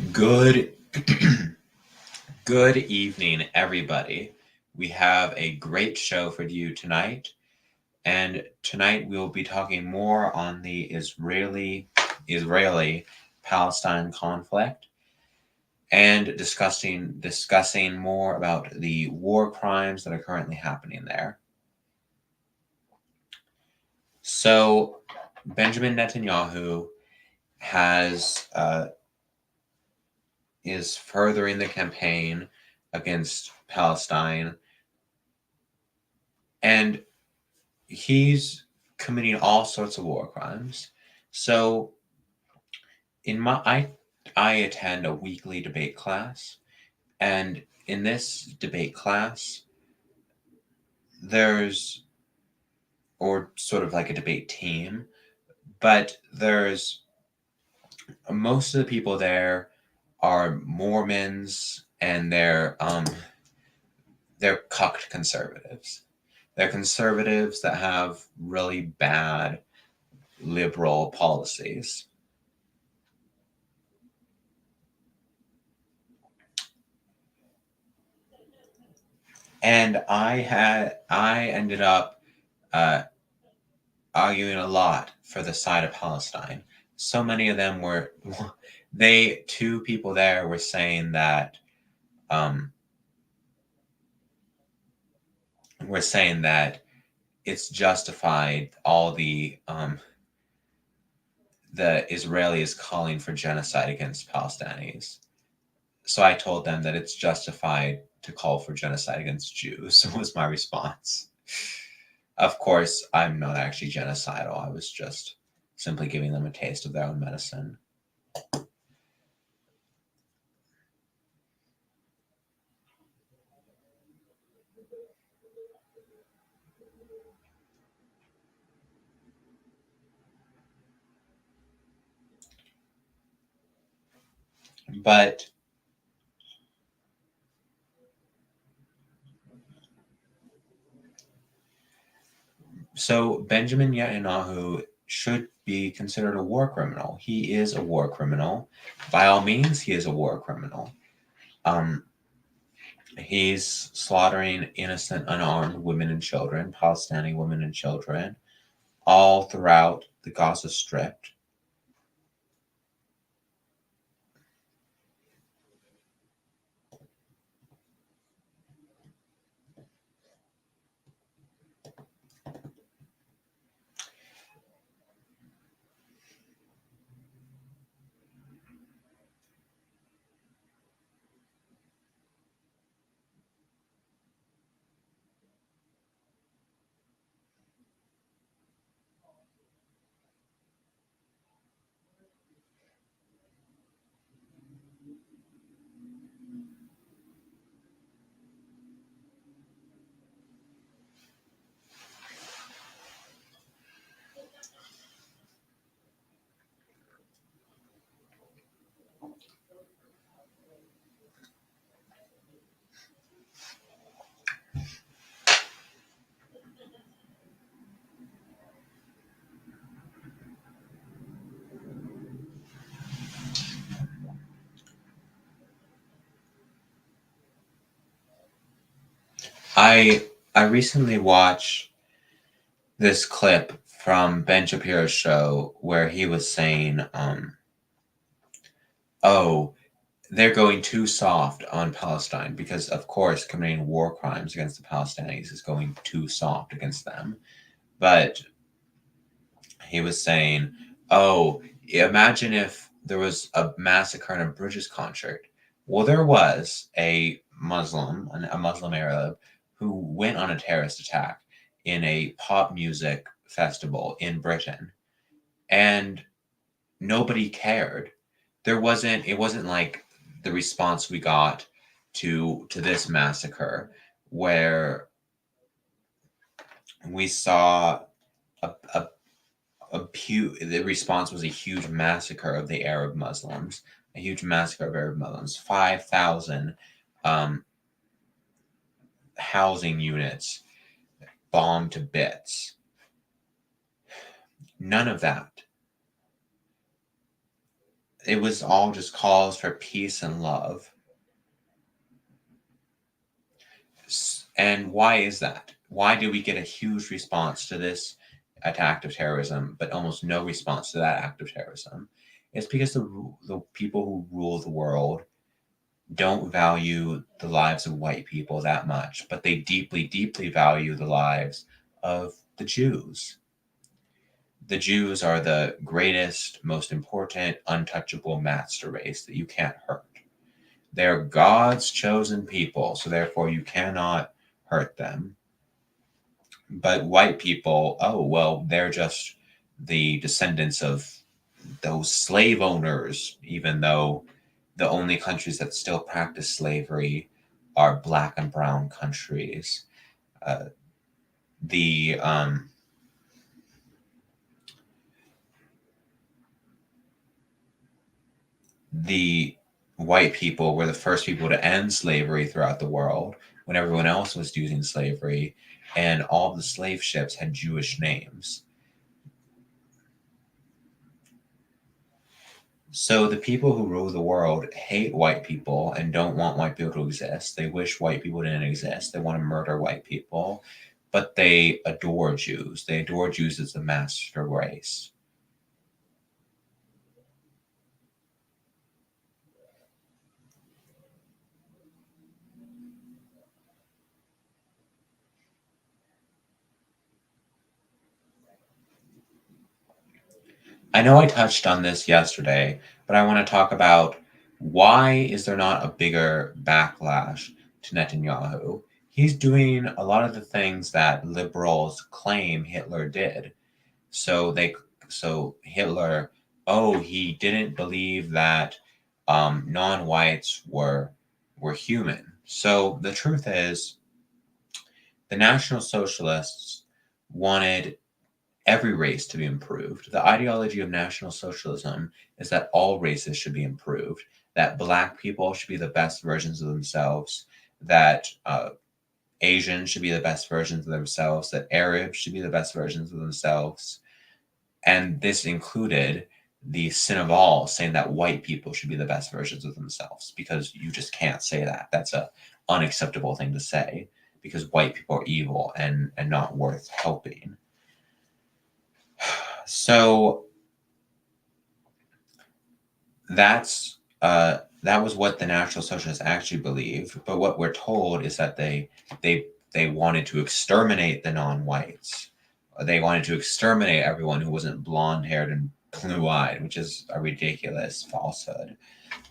Good good evening, everybody. We have a great show for you tonight. And tonight we'll be talking more on the Israeli Palestine conflict and discussing more about the war crimes that are currently happening there. So Benjamin Netanyahu has is furthering the campaign against Palestine, and he's committing all sorts of war crimes. So in my I attend a weekly debate class, and in this debate class there's or sort of like a debate team, but there's most of the people there are Mormons, and they're cucked conservatives. They're conservatives that have really bad liberal policies. And I ended up uh, arguing a lot for the side of Palestine. So many of them were two people there were saying that um, it's justified, all the Israelis calling for genocide against Palestinians. So I told them that it's justified to call for genocide against Jews, was my response. Of course, I'm not actually genocidal. I was just simply giving them a taste of their own medicine. But so Benjamin Netanyahu should be considered a war criminal. He is a war criminal. By all means, he is a war criminal. Um, he's slaughtering innocent, unarmed women and children, Palestinian women and children, all throughout the Gaza Strip. I I recently watched this clip from Ben Shapiro's show where he was saying, "Oh, they're going too soft on Palestine because, of course, committing war crimes against the Palestinians is going too soft against them." But he was saying, "Oh, imagine if there was a massacre in a British concert." Well, there was a Muslim Arab, who went on a terrorist attack in a pop music festival in Britain, and nobody cared. It wasn't like the response we got to this massacre, where we saw a, a the response was a huge massacre of the Arab Muslims, a huge massacre of Arab Muslims, 5,000 um, housing units bombed to bits. None of that. It was all just calls for peace and love. And why is that? Why do we get a huge response to this act of terrorism, but almost no response to that act of terrorism? It's because the people who rule the world don't value the lives of white people that much, but they deeply, deeply value the lives of the Jews. The Jews are the greatest, most important, untouchable master race that you can't hurt. They're God's chosen people, so therefore you cannot hurt them. But white people, oh, well, they're just the descendants of those slave owners, even though the only countries that still practice slavery are black and brown countries. Uh, the the white people were the first people to end slavery throughout the world when everyone else was using slavery, and all the slave ships had Jewish names. So the people who rule the world hate white people and don't want white people to exist. They wish white people didn't exist. They want to murder white people, but they adore Jews. They adore Jews as the master race. I know I touched on this yesterday, but I want to talk about why is there not a bigger backlash to Netanyahu? He's doing a lot of the things that liberals claim Hitler did. So they, so Hitler, oh, he didn't believe that non-whites were human. So the truth is, the National Socialists wanted every race to be improved. The ideology of National Socialism is that all races should be improved, that Black people should be the best versions of themselves, that Asians should be the best versions of themselves, that Arabs should be the best versions of themselves. And this included the sin of all saying that white people should be the best versions of themselves, because you just can't say that. That's a unacceptable thing to say, because white people are evil and not worth helping. So that was what the National Socialists actually believed. But what we're told is that they wanted to exterminate the non-whites. They wanted to exterminate everyone who wasn't blonde-haired and blue-eyed, which is a ridiculous falsehood,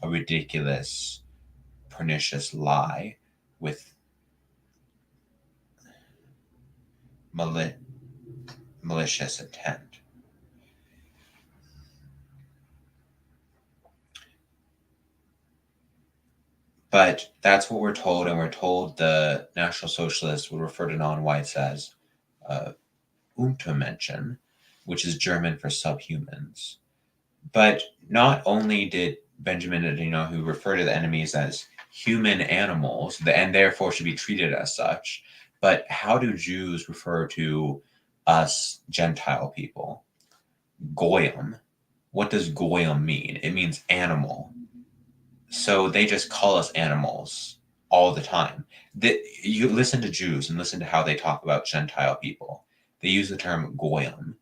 a ridiculous, pernicious lie with malicious intent. But that's what we're told, and we're told the National Socialists would refer to non-whites as uh, Untermenschen, which is German for subhumans. But not only did Benjamin Netanyahu refer to the enemies as human animals, and therefore should be treated as such, but how do Jews refer to us Gentile people? Goyim. What does Goyim mean? It means animal. So they just call us animals all the time. You listen to Jews and listen to how they talk about Gentile people. They use the term goyim,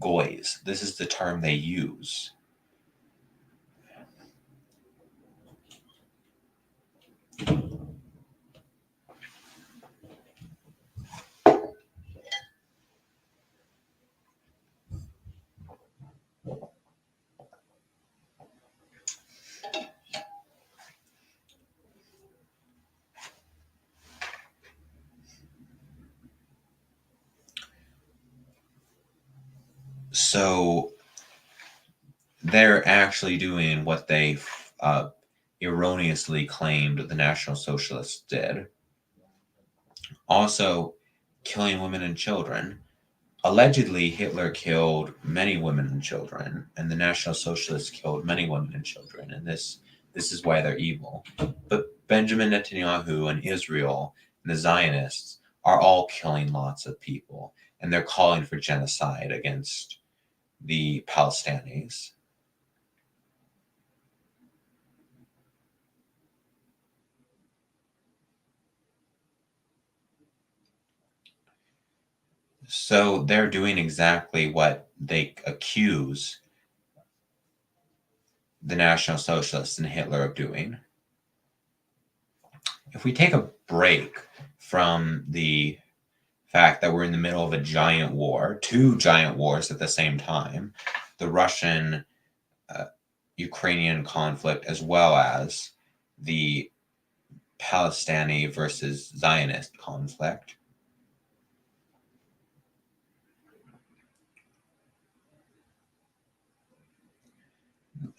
goys. This is the term they use. So they're actually doing what they erroneously claimed the National Socialists did. Also, killing women and children. Allegedly, Hitler killed many women and children, and the National Socialists killed many women and children, and this is why they're evil. But Benjamin Netanyahu and Israel and the Zionists are all killing lots of people, and they're calling for genocide against the Palestinians. So they're doing exactly what they accuse the National Socialists and Hitler of doing. If we take a break from the fact that we're in the middle of a giant war, two giant wars at the same time, the Russian Ukrainian conflict, as well as the Palestinian versus Zionist conflict.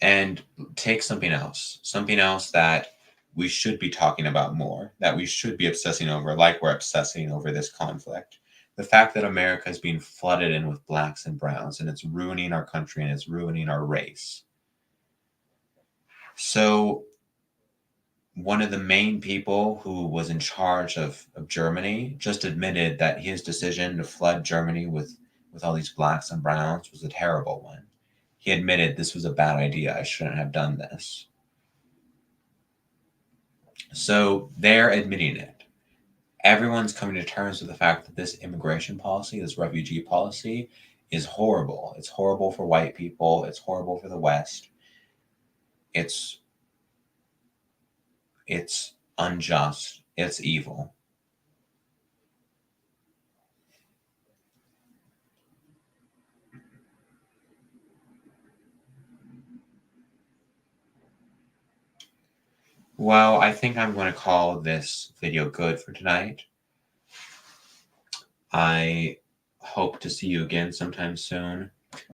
And take something else that we should be talking about more, that we should be obsessing over, like we're obsessing over this conflict. The fact that America is being flooded in with blacks and browns, and it's ruining our country and it's ruining our race. So, one of the main people who was in charge of Germany just admitted that his decision to flood Germany with all these blacks and browns was a terrible one. He admitted this was a bad idea. I shouldn't have done this. So they're admitting it. Everyone's coming to terms with the fact that this immigration policy, this refugee policy, is horrible. It's horrible for white people. It's horrible for the West. It's unjust. It's evil. Well, I think I'm going to call this video good for tonight. I hope to see you again sometime soon.